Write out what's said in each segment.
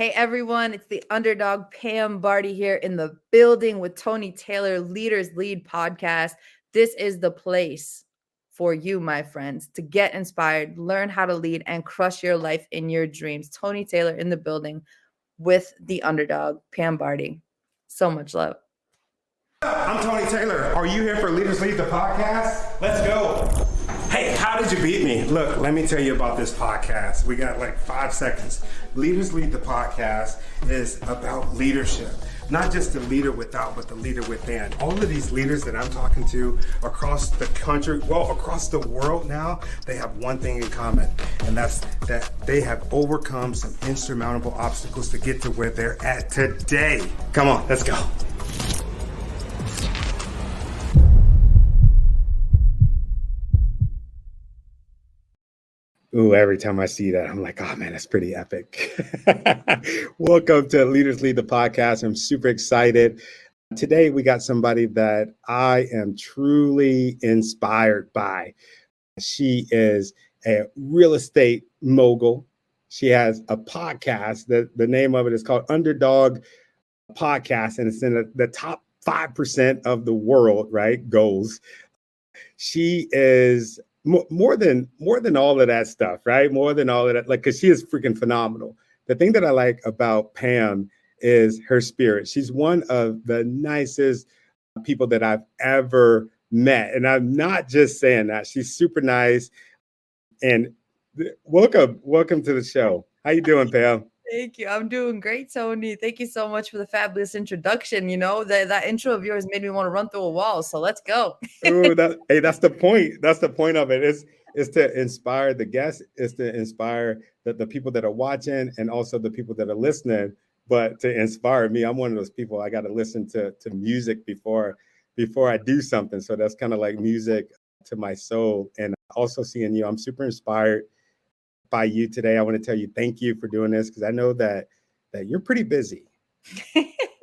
Hey everyone, it's the Underdog Pam Bardhi here in the building with Tony Taylor, Leaders Lead Podcast. This is the place for you, my friends, to get inspired, learn how to lead, and crush your life in your dreams. Tony Taylor in the building with the Underdog Pam Bardhi. So much love. I'm Tony Taylor. Are you here for Leaders Lead the Podcast? Let's go. Hey, how did you beat me? Look, let me tell you about this podcast. We got like 5 seconds. Leaders Lead the Podcast is about leadership. Not just the leader without, but the leader within. All of these leaders that I'm talking to across the country, well, across the world now, they have one thing in common, and that's that they have overcome some insurmountable obstacles to get to where they're at today. Come on, let's go. Ooh, every time I see that, I'm like, oh man, that's pretty epic. Welcome to Leaders Lead the Podcast. I'm super excited. Today, we got somebody that I am truly inspired by. She is a real estate mogul. She has a podcast. The name of it is called Underdog Podcast, and it's in the top 5% of the world, right? Goals. She is more than all of that stuff, right? More than all of that, like, because she is freaking phenomenal. The thing that I like about Pam is her spirit. She's one of the nicest people that I've ever met. And I'm not just saying that. She's super nice. And welcome to the show. How you doing, Pam? Thank you. I'm doing great, Tony. Thank you so much for the fabulous introduction. You know, that intro of yours made me want to run through a wall. So let's go. Ooh, that's the point. That's the point of it. It's to inspire the guests. It's to inspire the people that are watching and also the people that are listening. But to inspire me, I'm one of those people. I got to listen to music before I do something. So that's kind of like music to my soul. And also seeing you, I'm super inspired by you today. I want to tell you thank you for doing this, because I know that you're pretty busy.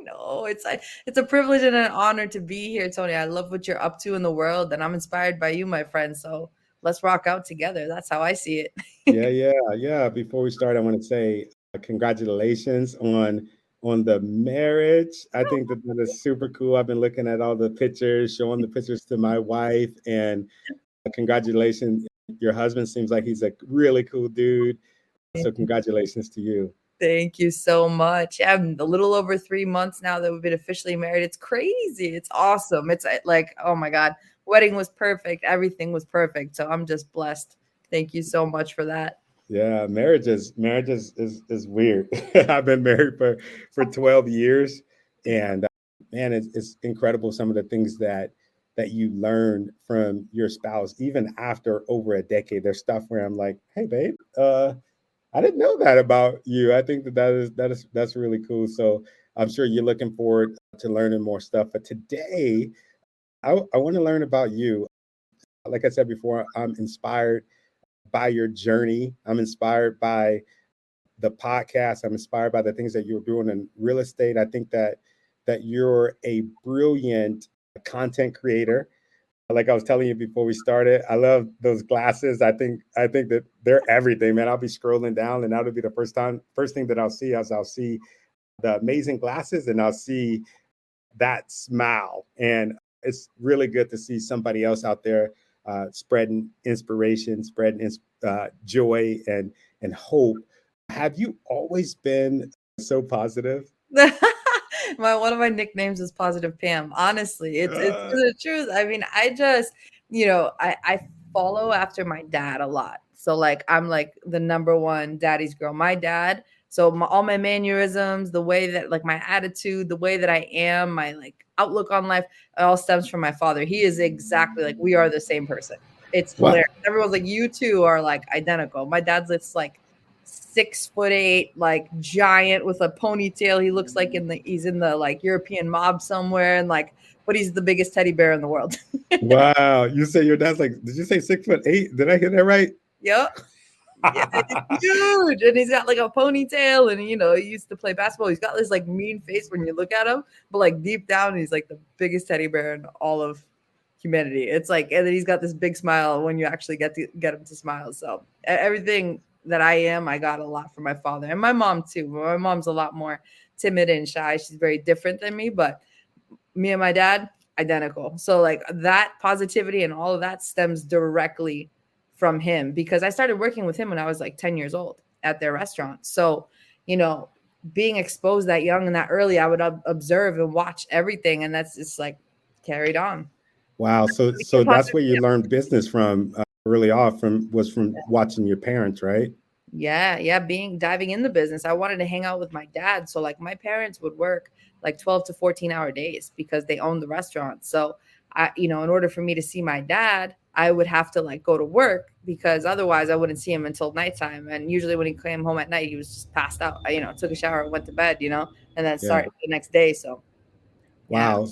No, it's a privilege and an honor to be here, Tony. I love what you're up to in the world, and I'm inspired by you, my friend. So let's rock out together. That's how I see it. Yeah. Before we start, I want to say congratulations on the marriage. I think that is super cool. I've been looking at all the pictures, showing the pictures to my wife, and congratulations. Your husband seems like he's a really cool dude. So congratulations to you. Thank you so much. I'm a little over 3 months now that we've been officially married. It's crazy. It's awesome. It's like, oh my God, wedding was perfect. Everything was perfect. So I'm just blessed. Thank you so much for that. Yeah, marriage is weird. I've been married for 12 years, and man, it's incredible some of the things that you learn from your spouse, even after over a decade. There's stuff where I'm like, hey, babe, I didn't know that about you. I think that's really cool. So I'm sure you're looking forward to learning more stuff. But today, I want to learn about you. Like I said before, I'm inspired by your journey. I'm inspired by the podcast. I'm inspired by the things that you're doing in real estate. I think that you're a brilliant content creator. Like I was telling you before we started, I love those glasses. I think that they're everything, man. I'll be scrolling down, and that'll be the first thing that I'll see the amazing glasses, and I'll see that smile. And it's really good to see somebody else out there spreading inspiration, spreading joy and hope. Have you always been so positive? One of my nicknames is Positive Pam. Honestly, it's the truth. I mean, I just, I follow after my dad a lot. So like, I'm like the number one daddy's girl. My dad. So all my mannerisms, the way that, like, my attitude, the way that I am, my like outlook on life, it all stems from my father. He is exactly like, we are the same person. It's hilarious. Wow. Everyone's like, you two are like identical. My dad's this like 6'8", like giant with a ponytail. He looks like he's in the like European mob somewhere, and like, but he's the biggest teddy bear in the world. Wow. You say your dad's like, did you say 6'8"? Did I hear that right? Yep. Yeah, it's huge, and he's got like a ponytail, and he used to play basketball. He's got this like mean face when you look at him, but like deep down, he's like the biggest teddy bear in all of humanity. It's like, and then he's got this big smile when you actually get him to smile. So everything that I am, I got a lot from my father and my mom too. My mom's a lot more timid and shy. She's very different than me, but me and my dad, identical. So like that positivity and all of that stems directly from him because I started working with him when I was like 10 years old at their restaurant. So, you know, being exposed that young and that early, I would observe and watch everything. And that's just like carried on. Wow. So Became that's positive. where you learned business from early off was from watching your parents, right? Yeah, diving in the business. I wanted to hang out with my dad. So like my parents would work like 12 to 14-hour days because they owned the restaurant. So in order for me to see my dad, I would have to like go to work because otherwise I wouldn't see him until nighttime. And usually when he came home at night, he was just passed out. Took a shower, went to bed, and then Yeah. started the next day. So yeah. Wow.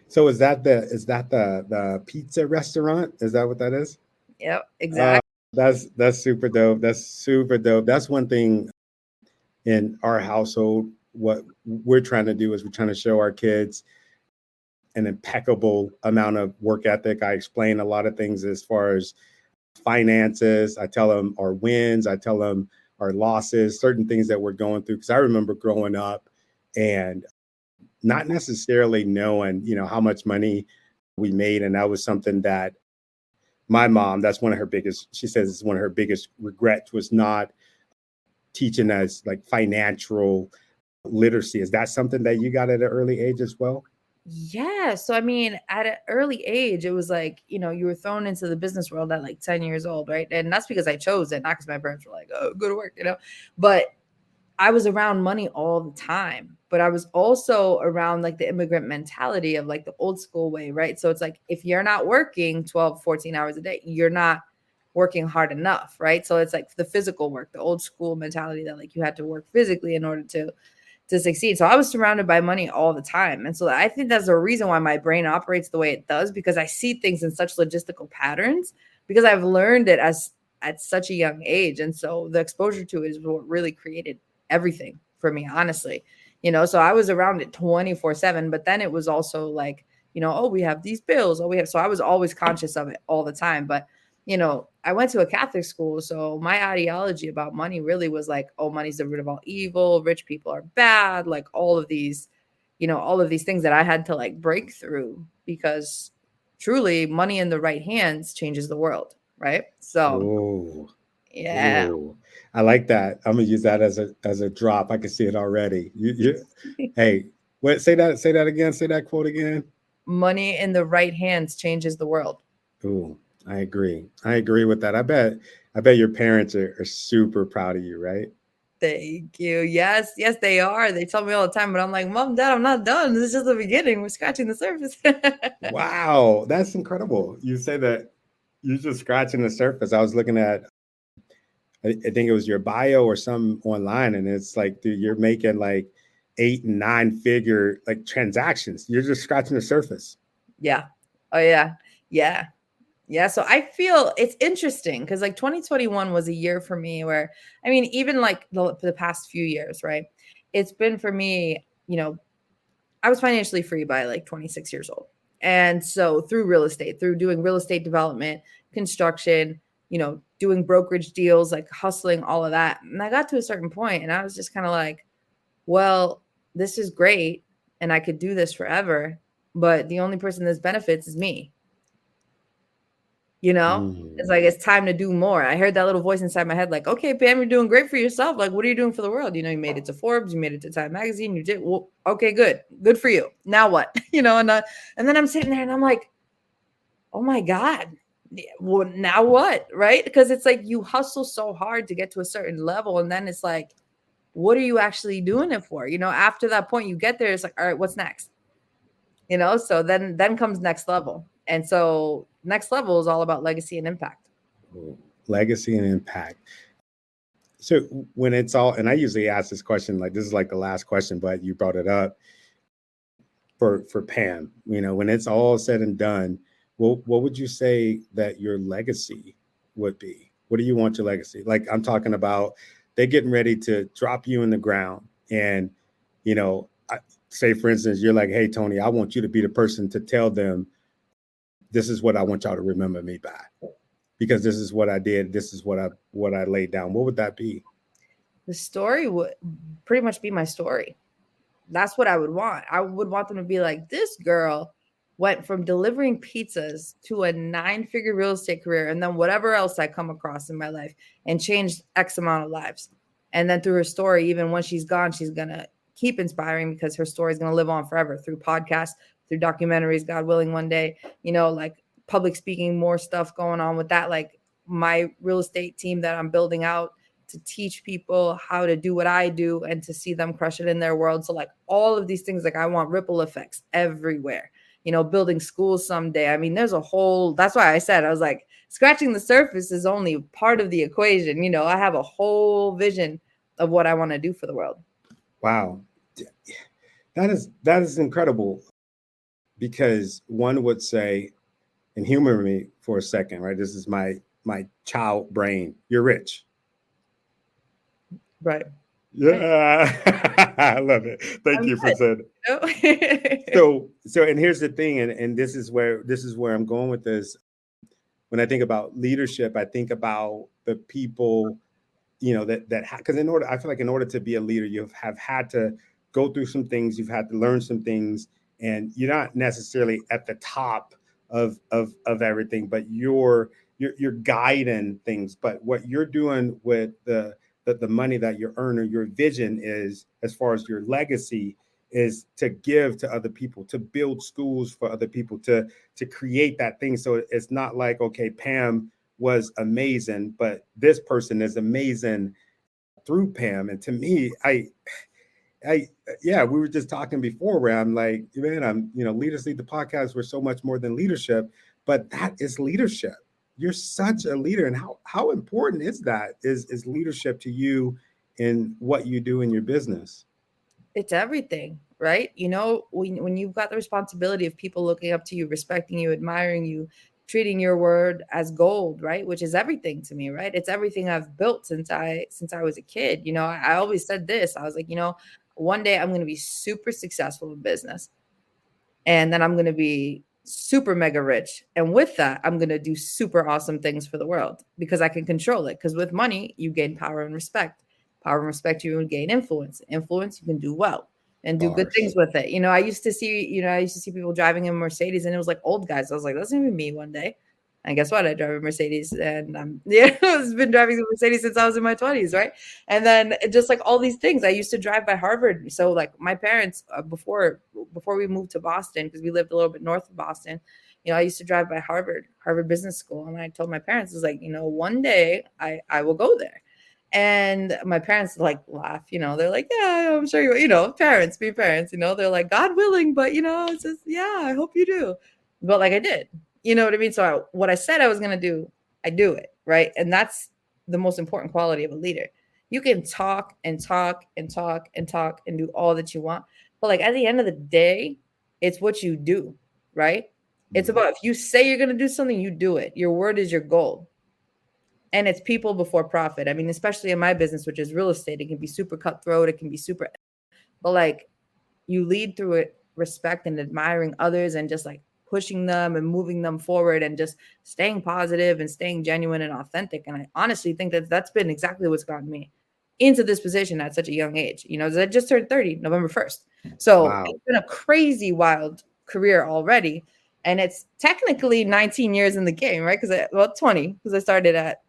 So is that the pizza restaurant? Is that what that is? Yep, exactly. That's super dope. That's super dope. That's one thing in our household. What we're trying to do is we're trying to show our kids an impeccable amount of work ethic. I explain a lot of things as far as finances. I tell them our wins. I tell them our losses, certain things that we're going through. Because I remember growing up and not necessarily knowing, how much money we made. And that was something that my mom, she says it's one of her biggest regrets was not teaching us like financial literacy. Is that something that you got at an early age as well? Yeah. So, I mean, at an early age, it was like, you were thrown into the business world at like 10 years old, right? And that's because I chose it, not because my parents were like, oh, go to work. But I was around money all the time, but I was also around like the immigrant mentality of like the old school way, right? So it's like, if you're not working 12, 14 hours a day, you're not working hard enough, right? So it's like the physical work, the old school mentality that like you had to work physically in order to succeed. So I was surrounded by money all the time. And so I think that's the reason why my brain operates the way it does, because I see things in such logistical patterns, because I've learned it at such a young age. And so the exposure to it is what really created everything for me, honestly. So I was around it 24/7, but then it was also like, oh, we have these bills. So I was always conscious of it all the time. But I went to a Catholic school, so my ideology about money really was like, oh, money's the root of all evil, rich people are bad, like all of these things that I had to like break through, because truly money in the right hands changes the world, right? So Oh, yeah. oh, I like that. I'm gonna use that as a drop. I can see it already. Hey, what? Say that again. Say that quote again. Money in the right hands changes the world. Oh, I agree. I agree with that. I bet your parents are super proud of you, right? Thank you. Yes, they are. They tell me all the time, but I'm like, Mom, Dad, I'm not done. This is just the beginning. We're scratching the surface. Wow, that's incredible. You say that you're just scratching the surface. I was looking at, I think it was your bio or some online, and it's like, dude, you're making like 8 and 9 figure like transactions. You're just scratching the surface. Yeah. Oh yeah. Yeah. Yeah. So I feel it's interesting because like 2021 was a year for me where, I mean, even like the past few years, right? It's been for me, I was financially free by like 26 years old. And so through real estate, through doing real estate development, construction, doing brokerage deals, like hustling, all of that. And I got to a certain point and I was just kind of like, well, this is great and I could do this forever, but the only person this benefits is me. It's like, Mm. it's time to do more. I heard that little voice inside my head, like, okay, Pam, you're doing great for yourself. Like, what are you doing for the world? You made it to Forbes, you made it to Time Magazine, you did, well, okay, good for you. Now what? And then I'm sitting there and I'm like, oh my God, well, now what? Right? Because it's like you hustle so hard to get to a certain level. And then it's like, what are you actually doing it for? After that point, you get there, it's like, all right, what's next? So then comes next level. And so next level is all about legacy and impact. Legacy and impact. So when it's all, and I usually ask this question, like this is like the last question, but you brought it up for Pam. When it's all said and done, what would you say that your legacy would be? What do you want your legacy? Like I'm talking about, they're getting ready to drop you in the ground, and say for instance, you're like, hey Tony, I want you to be the person to tell them this is what I want y'all to remember me by. because this is what I did. This is what I laid down. What would that be? The story would pretty much be my story. That's what I would want. I would want them to be like, this girl went from delivering pizzas to a 9-figure real estate career and then whatever else I come across in my life and changed X amount of lives. And then through her story, even when she's gone, she's going to keep inspiring because her story is going to live on forever through podcasts, through documentaries, God willing, one day, like public speaking, more stuff going on with that. Like my real estate team that I'm building out to teach people how to do what I do and to see them crush it in their world. So like all of these things, like I want ripple effects everywhere, building schools someday. I mean, that's why I said, I was like, scratching the surface is only part of the equation. I have a whole vision of what I want to do for the world. Wow. That is incredible, because one would say, and humor me for a second, right? This is my child brain. You're rich. Right. Yeah. I love it. Thank you for saying it. So, and here's the thing, and this is where I'm going with this. When I think about leadership, I think about the people, because I feel like in order to be a leader, you have had to go through some things, you've had to learn some things, and you're not necessarily at the top of everything, but you're guiding things. But what you're doing with the money that you earn, or your vision is, as far as your legacy, is to give to other people, to build schools for other people, to create that thing. So it's not like, okay, Pam was amazing, but this person is amazing through Pam. And to me, we were just talking before where I'm like, man, Leaders Lead the Podcast. We're so much more than leadership, but that is leadership. You're such a leader. And how important is that? Is leadership to you in what you do in your business? It's everything, right? When you've got the responsibility of people looking up to you, respecting you, admiring you, treating your word as gold, right? Which is everything to me, right? It's everything I've built since I was a kid. I always said this. I was like, one day I'm going to be super successful in business, and then I'm going to be super mega rich. And with that, I'm going to do super awesome things for the world because I can control it. Because with money, you gain power and respect. Power and respect, you can gain influence. Influence, you can do well and do good things with it. I used to see people driving in Mercedes, and it was like old guys. I was like, that's gonna be me one day. And guess what? I drive a Mercedes, and I've been driving the Mercedes since I was in my 20s, right? And then just like all these things, I used to drive by Harvard. So like my parents, before we moved to Boston, because we lived a little bit north of Boston, I used to drive by Harvard Business School, and I told my parents, I was like, one day I will go there. And my parents like laugh, they're like, yeah, I'm sure parents be parents, they're like, God willing, but it's just, yeah, I hope you do. But like I did, you know what I mean? So what I said I was going to do, I do it. Right. And that's the most important quality of a leader. You can talk and talk and talk and talk and do all that you want. But like at the end of the day, it's what you do. Right. It's about, if you say you're going to do something, you do it. Your word is your gold. And it's people before profit. I mean, especially in my business, which is real estate, it can be super cutthroat. It can be super, but like you lead through it, respect and admiring others and just like pushing them and moving them forward and just staying positive and staying genuine and authentic. And I honestly think that that's been exactly what's gotten me into this position at such a young age. I just turned 30 November 1st. So wow. It's been a crazy, wild career already. And it's technically 19 years in the game, right? 20, because I started at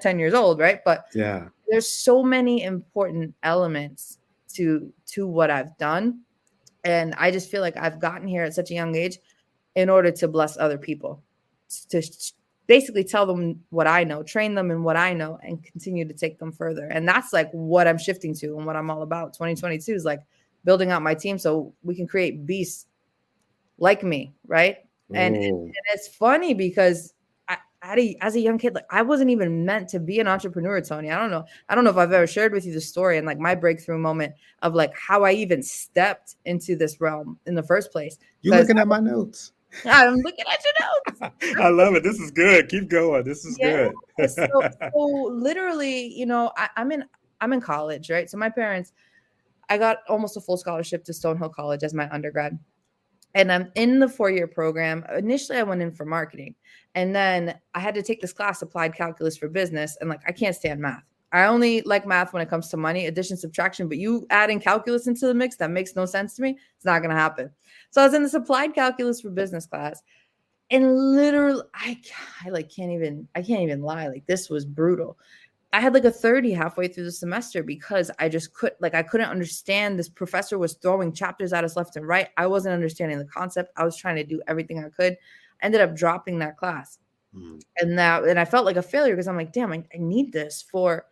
10 years old, right? But yeah, there's so many important elements to what I've done. And I just feel like I've gotten here at such a young age in order to bless other people, to basically tell them what I know, train them in what I know, and continue to take them further. And that's like what I'm shifting to and what I'm all about. 2022 is like building out my team so we can create beasts like me, right? And it's funny because as a young kid, like I wasn't even meant to be an entrepreneur, Tony. I don't know if I've ever shared with you the story and like my breakthrough moment of like how I even stepped into this realm in the first place. You're looking at my notes. I'm looking at your notes. I love it. This is good. Keep going. This is good. So literally, I'm in college, right? So my parents, I got almost a full scholarship to Stonehill College as my undergrad. And I'm in the 4-year program. Initially, I went in for marketing. And then I had to take this class, Applied Calculus for Business. And like, I can't stand math. I only like math when it comes to money, addition, subtraction. But you adding calculus into the mix, that makes no sense to me. It's not going to happen. So I was in this Applied Calculus for Business class. And literally, I can't even lie. Like, this was brutal. I had like a 30 halfway through the semester because I couldn't understand. This professor was throwing chapters at us left and right. I wasn't understanding the concept. I was trying to do everything I could. I ended up dropping that class. And I felt like a failure because I'm like, damn, I need this for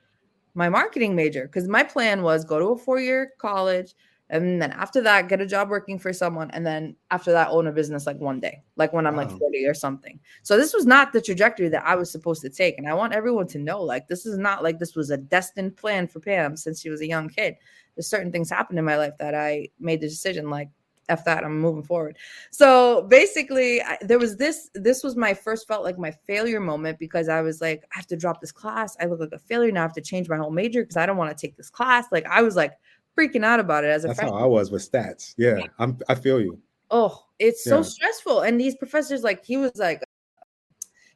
my marketing major. Because my plan was go to a 4-year college, and then after that, get a job working for someone. And then after that, own a business like one day, like when I'm like 40 or something. So this was not the trajectory that I was supposed to take. And I want everyone to know, like, this is not like this was a destined plan for Pam since she was a young kid. There's certain things happened in my life that I made the decision, like, F that, I'm moving forward. So basically, this was my first felt like my failure moment, because I was like, I have to drop this class. I look like a failure. Now I have to change my whole major because I don't want to take this class. Like, I was like, freaking out about it as a That's freshman. how I was with stats. Yeah, I feel you. Oh, it's so stressful. And these professors, like, he was like,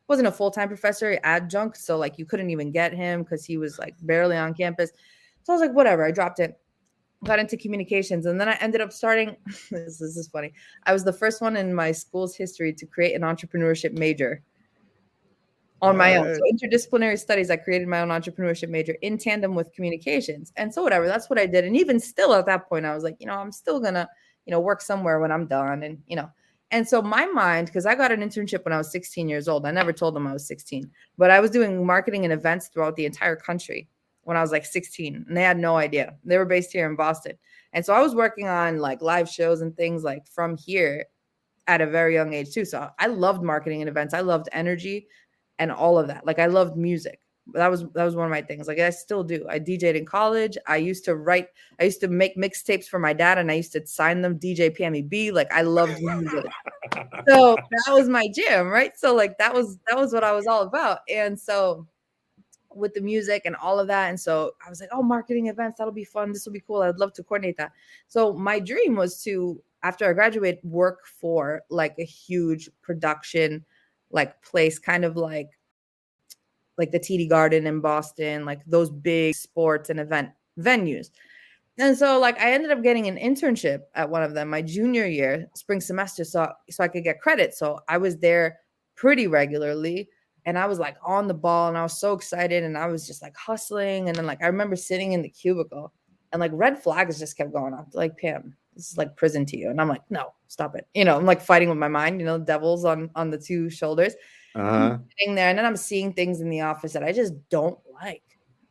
wasn't a full-time professor, adjunct. So like, you couldn't even get him because he was like barely on campus. So I was like, whatever. I dropped it, got into communications. And then I ended up starting, this is funny. I was the first one in my school's history to create an entrepreneurship major on my own. So interdisciplinary studies, I created my own entrepreneurship major in tandem with communications. And so whatever, that's what I did. And even still at that point, I was like, I'm still gonna, work somewhere when I'm done. And, and so my mind, because I got an internship when I was 16 years old. I never told them I was 16, but I was doing marketing and events throughout the entire country when I was like 16, and they had no idea. They were based here in Boston. And so I was working on like live shows and things like from here at a very young age too. So I loved marketing and events. I loved energy and all of that. Like, I loved music. That was one of my things. Like, I still do. I DJ'd in college. I used to make mixtapes for my dad, and I used to sign them DJ Pammy B. Like, I loved music. So that was my jam, right? So like, that was what I was all about. And so with the music and all of that. And so I was like, oh, marketing events, that'll be fun. This will be cool. I'd love to coordinate that. So my dream was to, after I graduate, work for like a huge production like place, kind of like the TD Garden in Boston, like those big sports and event venues. And so like, I ended up getting an internship at one of them my junior year, spring semester, so I could get credit. So I was there pretty regularly, and I was like on the ball, and I was so excited, and I was just like hustling. And then like, I remember sitting in the cubicle, and like red flags just kept going off. Like, Pam, this is like prison to you. And I'm like, no, stop it. I'm like fighting with my mind, devils on the two shoulders. Sitting there, and then I'm seeing things in the office that I just don't like.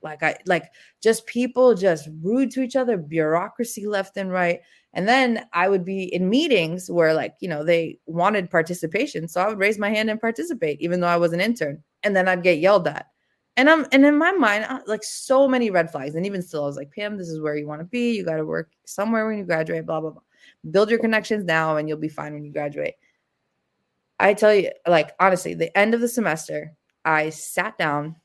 Like just people just rude to each other, bureaucracy left and right. And then I would be in meetings where like, they wanted participation. So I would raise my hand and participate, even though I was an intern. And then I'd get yelled at. And in my mind, like, so many red flags. And even still, I was like, Pam, this is where you want to be. You got to work somewhere when you graduate, blah, blah, blah. Build your connections now, and you'll be fine when you graduate. I tell you, like, honestly, the end of the semester, I sat down,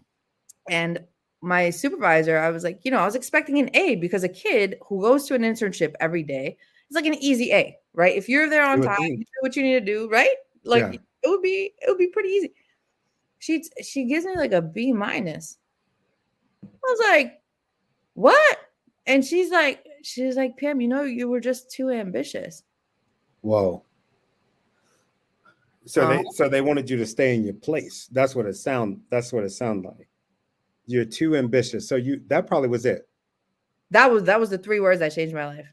and my supervisor, I was like, I was expecting an A, because a kid who goes to an internship every day is like an easy A, right? If you're there on time, you do what you need to do, right? Like, it would be pretty easy. She gives me like a B minus. I was like, what? And she's like, Pam, you were just too ambitious. Whoa. So they wanted you to stay in your place. That's what it sounded like. You're too ambitious. So that probably was it. That was the 3 words that changed my life.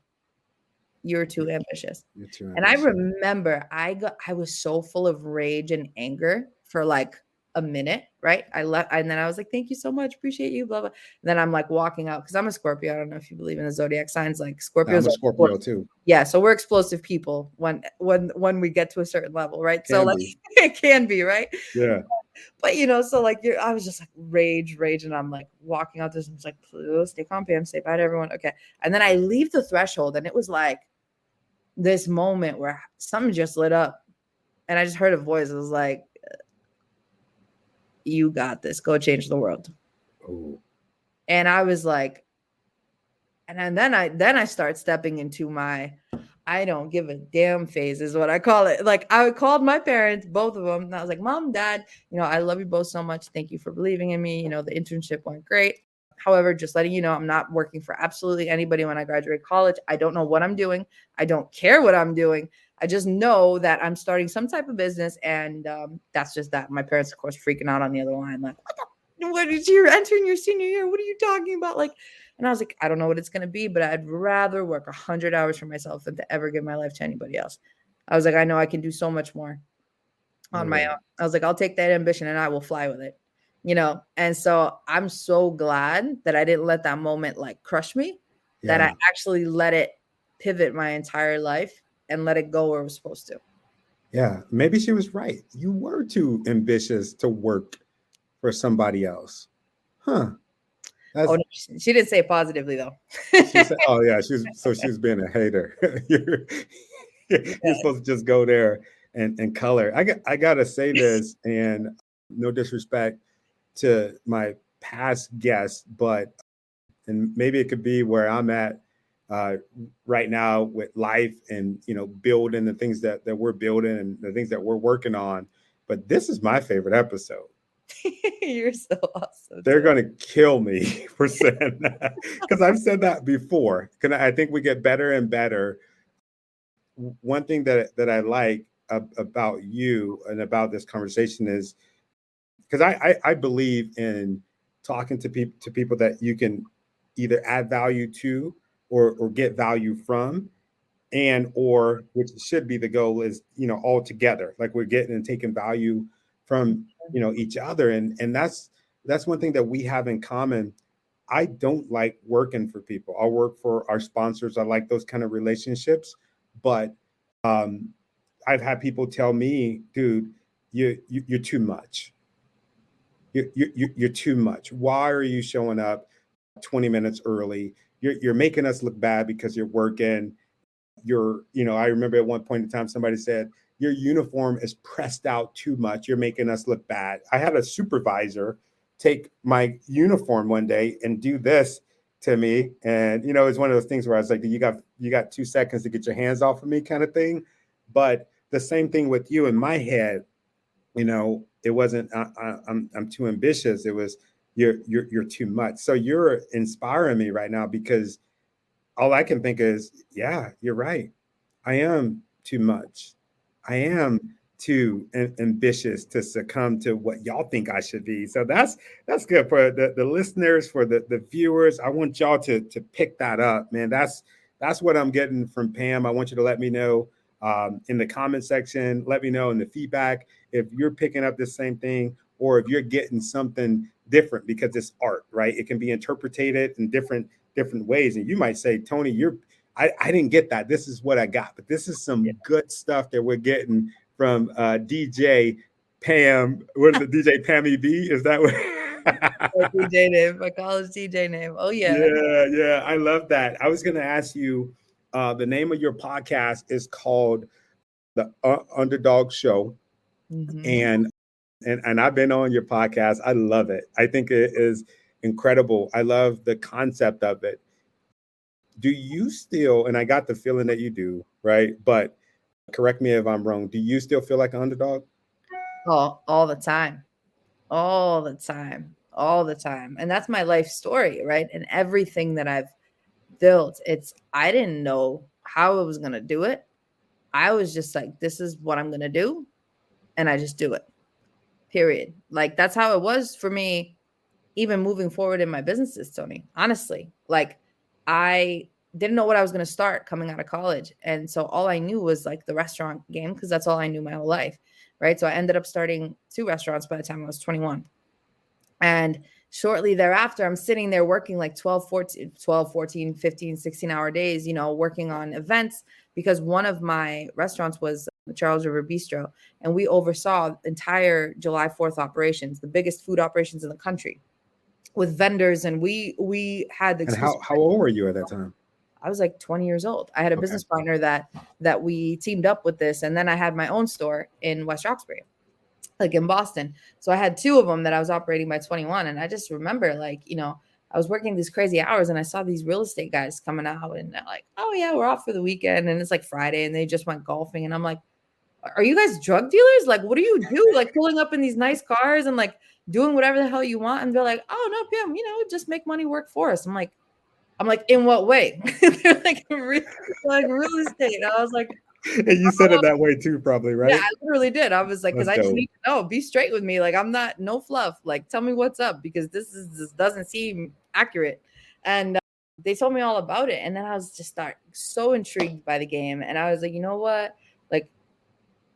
You're too ambitious. And I remember I was so full of rage and anger for like a minute, right? I left, and then I was like, thank you so much, appreciate you, blah blah. And then I'm like walking out, because I'm a Scorpio. I don't know if you believe in the zodiac signs. Like, Scorpios, I'm a Scorpio too. Yeah, so we're explosive people when we get to a certain level, right? So like, it can be, right? Yeah. But so like, I was just like rage, and I'm like walking out this, and it's like, please stay calm, Pam, say bye to everyone, okay? And then I leave the threshold, and it was like this moment where something just lit up, and I just heard a voice. It was like, you got this, go change the world. Ooh. And I was like, and then I start stepping into my I don't give a damn phase is what I call it. Like I called my parents, both of them, and I was like, Mom, Dad, I love you both so much. Thank you for believing in me. The internship went great. However, just letting you know, I'm not working for absolutely anybody when I graduate college. I don't know what I'm doing. I don't care what I'm doing. I just know that I'm starting some type of business, and that's just that. My parents, of course, freaking out on the other line, like, what did you entering your senior year? What are you talking about? Like, and I was like, I don't know what it's going to be, but I'd rather work 100 hours for myself than to ever give my life to anybody else. I was like, I know I can do so much more on my own. I was like, I'll take that ambition and I will fly with it, And so I'm so glad that I didn't let that moment like crush me, that I actually let it pivot my entire life and let it go where it was supposed to. Yeah, maybe she was right. You were too ambitious to work for somebody else. Huh. No, she didn't say it positively though. She said, oh yeah, she was being a hater. You're supposed to just go there and color. I gotta say this, and no disrespect to my past guests, but and maybe it could be where I'm at right now with life and building the things that we're building and the things that we're working on. But this is my favorite episode. You're so awesome. They're going to kill me for saying that because I've said that before. Because I think we get better and better. One thing that I like about you and about this conversation is because I believe in talking to people that you can either add value to or get value from, and or which should be the goal is all together, like we're getting and taking value from each other, and that's one thing that we have in common. I don't like working for people. I'll work for our sponsors. I like those kind of relationships, but I've had people tell me, dude, you're too much. You're too much. Why are you showing up 20 minutes early? You're making us look bad because you're working. I remember at one point in time, somebody said, your uniform is pressed out too much. You're making us look bad. I had a supervisor take my uniform one day and do this to me. And, it's one of those things where I was like, you got 2 seconds to get your hands off of me kind of thing. But the same thing with you in my head, it wasn't, I'm too ambitious. It was, you're too much. So you're inspiring me right now because all I can think is, yeah, you're right. I am too much. I am too ambitious to succumb to what y'all think I should be. So that's good for the listeners, for the viewers. I want y'all to pick that up, man. That's what I'm getting from Pam. I want you to let me know in the comment section. Let me know in the feedback if you're picking up the same thing or if you're getting something different, because it's art, right? It can be interpreted in different ways. And you might say, Tony, I didn't get that. This is what I got. But this is some good stuff that we're getting from DJ Pam. What is it? DJ Pam EB? Is that what? DJ name, my college DJ name. Oh yeah. Yeah. I love that. I was going to ask you, the name of your podcast is called The Underdog Show. Mm-hmm. And I've been on your podcast. I love it. I think it is incredible. I love the concept of it. Do you still, and I got the feeling that you do, right? But correct me if I'm wrong. Do you still feel like an underdog? Oh, all the time. All the time. All the time. And that's my life story, right? And everything that I've built, I didn't know how I was going to do it. I was just like, this is what I'm going to do. And I just do it. Period. Like, that's how it was for me, even moving forward in my businesses, Tony. Honestly, like, I didn't know what I was going to start coming out of college. And so all I knew was like the restaurant game, because that's all I knew my whole life. Right. So I ended up starting 2 restaurants by the time I was 21. And shortly thereafter, I'm sitting there working like 12, 14, 15, 16-hour days, working on events, because one of my restaurants was the Charles River Bistro. And we oversaw entire July 4th operations, the biggest food operations in the country, with vendors. And we had the. And how old were you at that time? I was like 20 years old. I had a business partner that we teamed up with this. And then I had my own store in West Roxbury, like in Boston. So I had 2 of them that I was operating by 21. And I just remember, like, I was working these crazy hours and I saw these real estate guys coming out and they're like, oh yeah, we're off for the weekend. And it's like Friday and they just went golfing. And I'm like, are you guys drug dealers? Like, what do you do? Like pulling up in these nice cars and like doing whatever the hell you want. And they're like, oh no, Pam, just make money work for us. I'm like, in what way? They're like real estate. I was like, and you said it that way too, probably, right? yeah, I literally did. I was like, because I just need to know, be straight with me. Like, I'm not, no fluff. Like, tell me what's up because this doesn't seem accurate. And they told me all about it. And then I was just so intrigued by the game. And I was like, you know what? Like,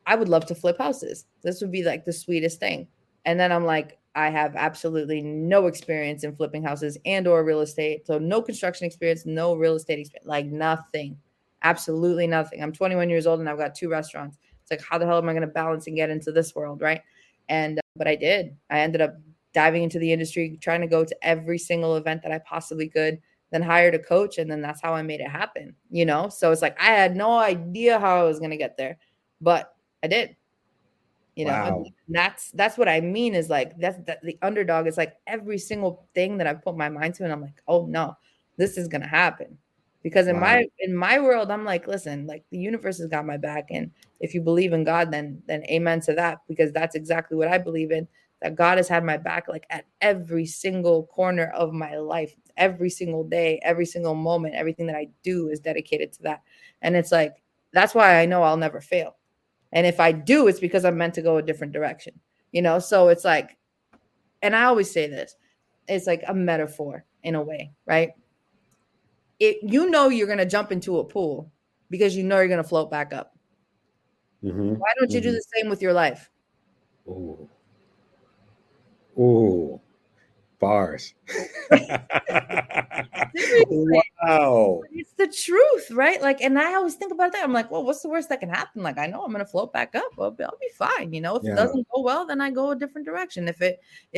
I would love to flip houses. This would be like the sweetest thing. And then I'm like, I have absolutely no experience in flipping houses and or real estate. So no construction experience, no real estate experience, like nothing. Absolutely nothing. I'm 21 years old and I've got 2 restaurants. It's like, how the hell am I going to balance and get into this world, right? And but I did. I ended up diving into the industry, trying to go to every single event that I possibly could, then hired a coach, and then that's how I made it happen, So it's like I had no idea how I was going to get there, but I did. Wow. And that's what I mean is like that the underdog is like every single thing that I've put my mind to, and I'm like, oh no, this is going to happen. Because in my world, I'm like, listen, like the universe has got my back. And if you believe in God, then amen to that, because that's exactly what I believe in, that God has had my back like at every single corner of my life, every single day, every single moment, everything that I do is dedicated to that. And it's like, that's why I know I'll never fail. And if I do, it's because I'm meant to go a different direction, So it's like, and I always say this, it's like a metaphor in a way, right? You're going to jump into a pool because you're going to float back up. Mm-hmm. Why don't you do the same with your life? Ooh, bars. Wow. It's the truth, right? Like, and I always think about that. I'm like, well, what's the worst that can happen? Like, I know I'm going to float back up. I'll be fine. If it doesn't go well, then I go a different direction. If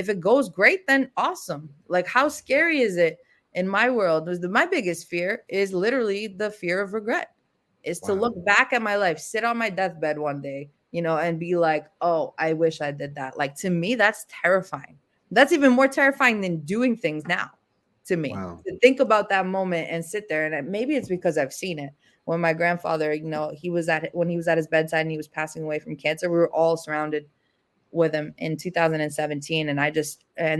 it goes great, then awesome. Like, how scary is it? In my world, my biggest fear is literally the fear of regret, is to look back at my life, sit on my deathbed one day, and be like, oh, I wish I did that. Like, to me, that's terrifying. That's even more terrifying than doing things now, to me. To think about that moment and sit there. And maybe it's because I've seen it. When my grandfather, when he was at his bedside and he was passing away from cancer, we were all surrounded with him in 2017. And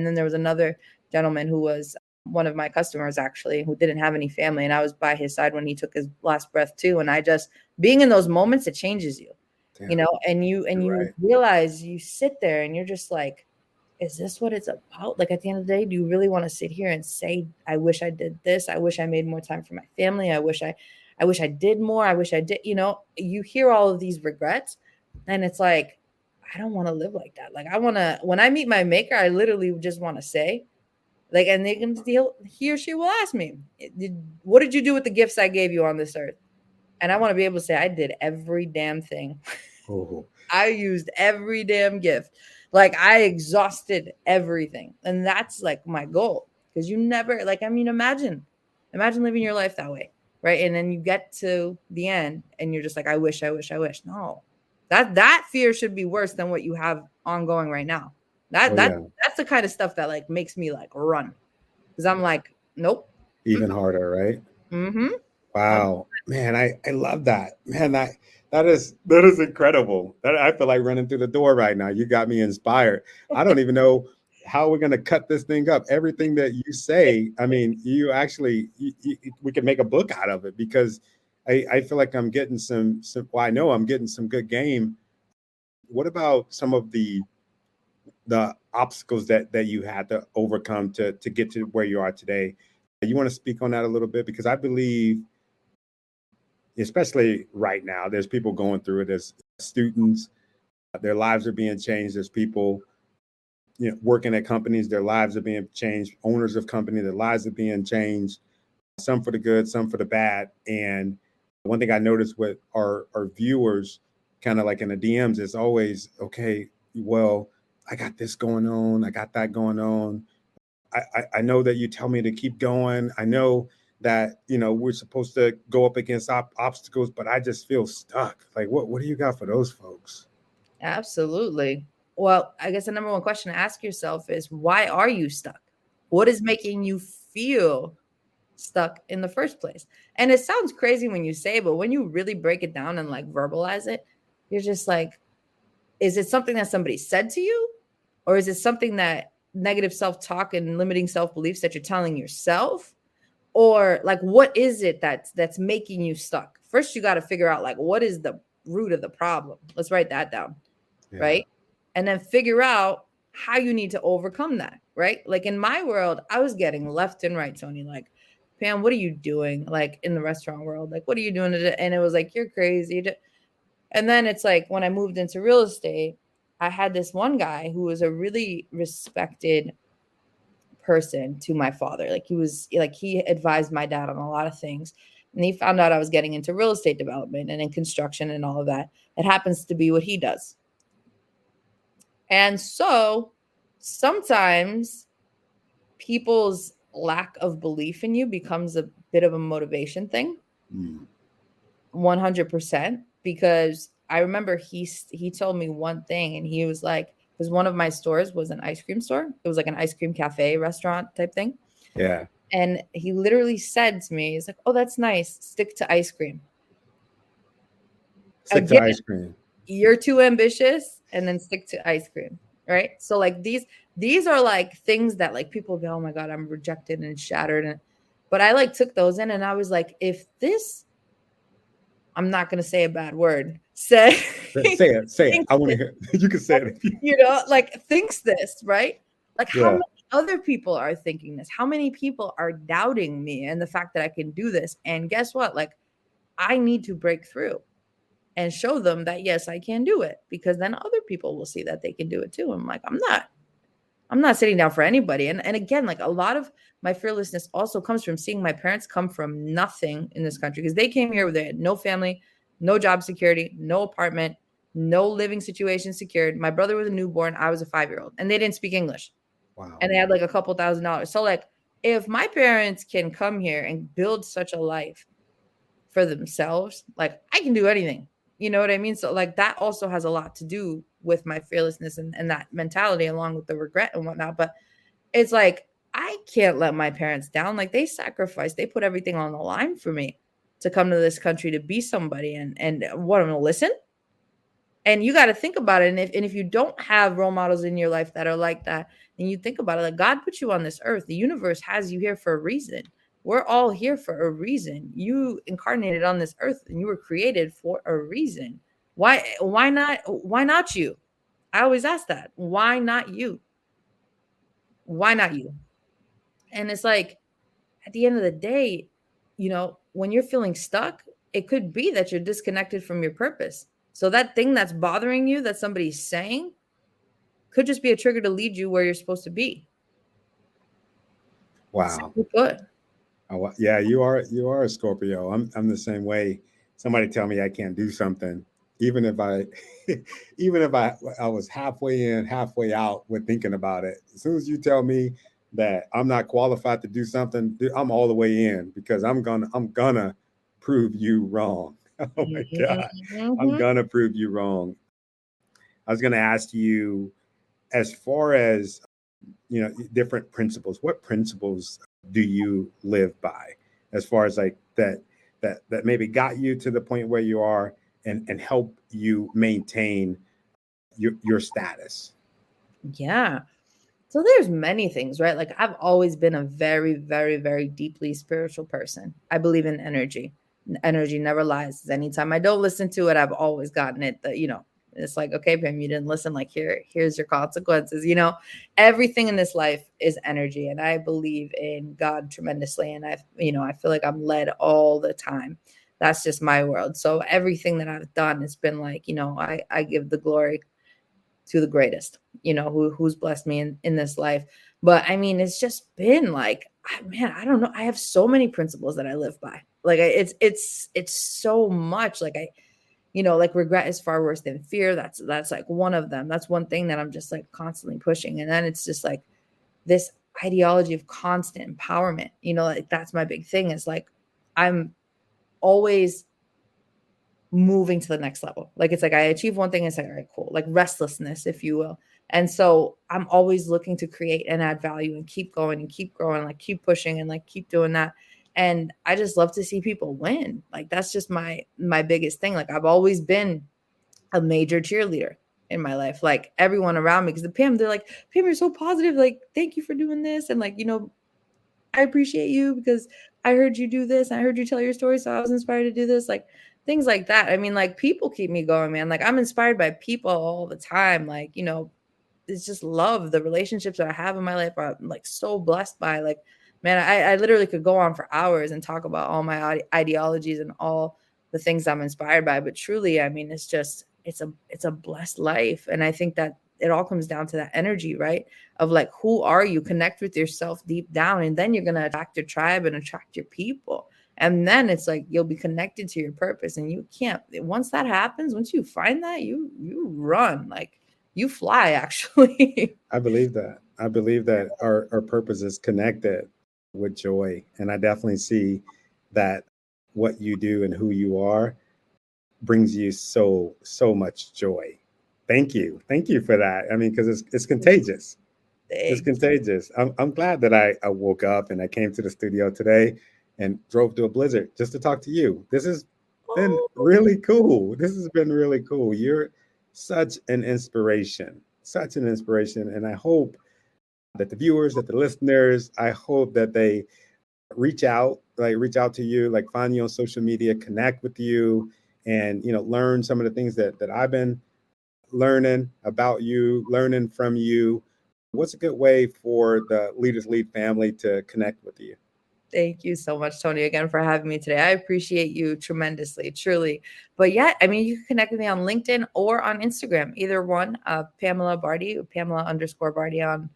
then there was another gentleman who was one of my customers, actually, who didn't have any family. And I was by his side when he took his last breath too. And being in those moments, it changes you, and you realize, you sit there and you're just like, is this what it's about? Like, at the end of the day, do you really want to sit here and say, I wish I did this. I wish I made more time for my family. I wish I did more. I wish I did, you hear all of these regrets, and it's like, I don't want to live like that. Like, when I meet my maker, I literally just want to say, like, and he or she will ask me, what did you do with the gifts I gave you on this earth? And I want to be able to say, I did every damn thing. I used every damn gift. Like, I exhausted everything. And that's like my goal. Because you never, like, I mean, imagine living your life that way. Right. And then you get to the end and you're just like, I wish. No, that fear should be worse than what you have ongoing right now. That's the kind of stuff that like makes me like run, because I'm like, nope. Even harder, right? Mm-hmm. Wow, man, I love that, man. That is incredible. That I feel like running through the door right now. You got me inspired. I don't even know how we're gonna cut this thing up. Everything that you say, I mean, you actually we could make a book out of it, because I feel like I'm getting some. Well, I know I'm getting some good game. What about some of the obstacles that you had to overcome to get to where you are today? You want to speak on that a little bit? Because I believe, especially right now, there's people going through it. There's students, their lives are being changed. There's people, working at companies, their lives are being changed. Owners of companies, their lives are being changed. Some for the good, some for the bad. And one thing I noticed with our viewers, kind of like in the DMs, is always, okay, well, I got this going on. I got that going on. I know that you tell me to keep going. I know that, we're supposed to go up against obstacles, but I just feel stuck. Like, what do you got for those folks? Absolutely. Well, I guess the number one question to ask yourself is, why are you stuck? What is making you feel stuck in the first place? And it sounds crazy when you say it, but when you really break it down and like verbalize it, you're just like, is it something that somebody said to you? Or is it something that negative self-talk and limiting self-beliefs that you're telling yourself? Or like, what is it that's making you stuck? First, you got to figure out like, what is the root of the problem? Let's write that down. Yeah. Right. And then figure out how you need to overcome that. Right. Like in my world, I was getting left and right, Tony, like, Pam, what are you doing? Like in the restaurant world, like, what are you doing today? And it was like, you're crazy. And then it's like, when I moved into real estate, I had this one guy who was a really respected person to my father. Like he advised my dad on a lot of things. And he found out I was getting into real estate development and in construction and all of that. It happens to be what he does. And so sometimes people's lack of belief in you becomes a bit of a motivation thing. 100%. Because I remember he told me one thing, and he was like, because one of my stores was an ice cream store. It was like an ice cream cafe restaurant type thing. Yeah. And he literally said to me, he's like, oh, that's nice. Stick to ice cream. Stick to ice cream. You're too ambitious, and then stick to ice cream. Right. So like these are like things that like people go, oh my God, I'm rejected and shattered. But I like took those in, and I was like, if this, I'm not going to say a bad word. Say it. I want to hear it. You can say it. You know, like thinks this, right? Like how many other people are thinking this? How many people are doubting me and the fact that I can do this? And guess what? Like I need to break through and show them that, yes, I can do it, because then other people will see that they can do it too. I'm like, I'm not sitting down for anybody. And again, like a lot of my fearlessness also comes from seeing my parents come from nothing in this country, because they came here with no family, no job security, no apartment, no living situation secured. My brother was a newborn. I was a 5-year-old, and they didn't speak English. Wow. And they had like a couple $1,000s. So like, if my parents can come here and build such a life for themselves, like I can do anything. You know what I mean? So like that also has a lot to do with my fearlessness and that mentality, along with the regret and whatnot. But it's like, I can't let my parents down. Like they sacrificed, they put everything on the line for me to come to this country to be somebody, and what, I'm gonna listen. And you got to think about it. And if you don't have role models in your life that are like that, and you think about it, like God put you on this earth, the universe has you here for a reason. We're all here for a reason. You incarnated on this earth, and you were created for a reason. Why not you? I always ask that. Why not you? Why not you? And it's like, at the end of the day, you know, when you're feeling stuck, it could be that you're disconnected from your purpose. So that thing that's bothering you, that somebody's saying, could just be a trigger to lead you where you're supposed to be. Wow. Good. Oh, yeah, you are a Scorpio. I'm the same way. Somebody tell me I can't do something, even if I was halfway in, halfway out with thinking about it. As soon as you tell me that I'm not qualified to do something, I'm all the way in, because I'm gonna prove you wrong. Oh my God. I'm gonna prove you wrong. I was gonna ask you, as far as, you know, different principles, what principles do you live by, as far as like that maybe got you to the point where you are, and help you maintain your status? Yeah. So there's many things, right? Like I've always been a very, very, very deeply spiritual person. I believe in energy. Energy never lies. Anytime I don't listen to it, I've always gotten it. That, you know, it's like, okay, Pam, you didn't listen. Like here's your consequences. You know, everything in this life is energy, and I believe in God tremendously. And I feel like I'm led all the time. That's just my world. So everything that I've done has been like, you know, I give the glory to the greatest, you know, who's blessed me in this life. But I mean, it's just been like, man, I don't know. I have so many principles that I live by. Like it's so much. Like like regret is far worse than fear. That's like one of them. That's one thing that I'm just like constantly pushing. And then it's just like this ideology of constant empowerment, you know, like that's my big thing, is like, I'm always moving to the next level. Like, it's like I achieve one thing, it's like, all right, cool. Like restlessness, if you will. And so I'm always looking to create and add value and keep going and keep growing, like keep pushing and like keep doing that. And I just love to see people win. Like that's just my biggest thing. Like I've always been a major cheerleader in my life. Like everyone around me, because they're like, Pam, you're so positive. Like, thank you for doing this. And like, I appreciate you because I heard you do this and I heard you tell your story. So I was inspired to do this. Like things like that. I mean, like people keep me going, man. Like I'm inspired by people all the time. Like, it's just love. The relationships that I have in my life I'm like so blessed by. Like, man, I literally could go on for hours and talk about all my ideologies and all the things I'm inspired by. But truly, I mean, it's a blessed life. And I think that it all comes down to that energy, right? Of like, who are you? Connect with yourself deep down. And then you're going to attract your tribe and attract your people. And then it's like, you'll be connected to your purpose. And you can't, once that happens, once you find that, you run, like you fly, actually. I believe that. I believe that our purpose is connected with joy. And I definitely see that what you do and who you are brings you so much joy. Thank you for that. I mean, because it's contagious. It's contagious. I'm glad that I woke up and I came to the studio today and drove to a blizzard just to talk to you. This has been really cool. This has been really cool. You're such an inspiration, and I hope that the viewers, that the listeners, I hope that they reach out to you, like find you on social media, connect with you, and learn some of the things that I've been learning about you, learning from you. What's a good way for the Leaders Lead family to connect with you? Thank you so much, Tony, again for having me today. I appreciate you tremendously, truly. But yeah, I mean, you can connect with me on LinkedIn or on Instagram, either one. Pamela Bardhi, Pamela_Bardhi on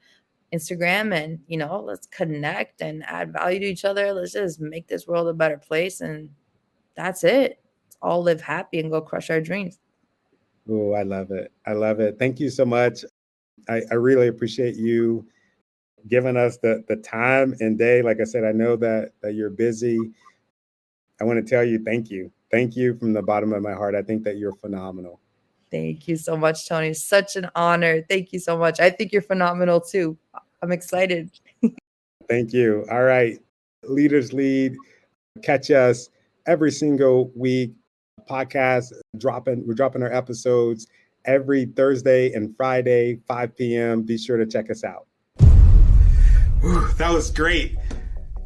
Instagram, and let's connect and add value to each other. Let's just make this world a better place, and that's it. Let's all live happy and go crush our dreams. Oh, I love it. Thank you so much. I really appreciate you giving us the time and day. Like I said, I know that you're busy. I want to tell you thank you. Thank you from the bottom of my heart. I think that you're phenomenal. Thank you so much, Tony. Such an honor. Thank you so much. I think you're phenomenal too. I'm excited. Thank you. All right. Leaders Lead. Catch us every single week. Podcast we're dropping our episodes every Thursday and Friday, 5 p.m. Be sure to check us out. Whew, that was great.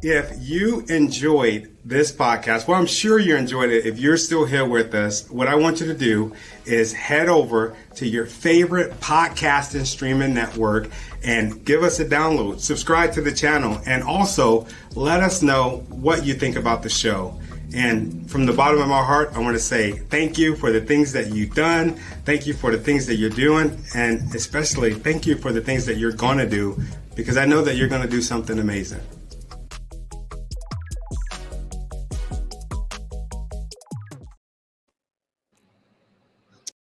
If you enjoyed this podcast, well, I'm sure you enjoyed it. If you're still here with us, what I want you to do is head over to your favorite podcast and streaming network and give us a download, subscribe to the channel, and also let us know what you think about the show. And from the bottom of my heart, I want to say thank you for the things that you've done. Thank you for the things that you're doing. And especially thank you for the things that you're going to do, because I know that you're going to do something amazing.